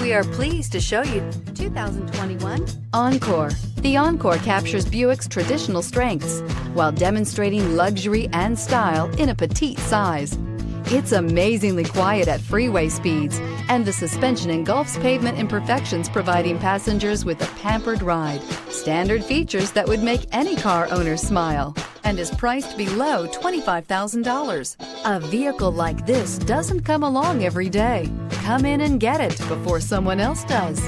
We are pleased to show you 2021 Encore. The Encore captures Buick's traditional strengths while demonstrating luxury and style in a petite size. It's amazingly quiet at freeway speeds, and the suspension engulfs pavement imperfections, providing passengers with a pampered ride. Standard features that would make any car owner smile, and is priced below $25,000. A vehicle like this doesn't come along every day. Come in and get it before someone else does.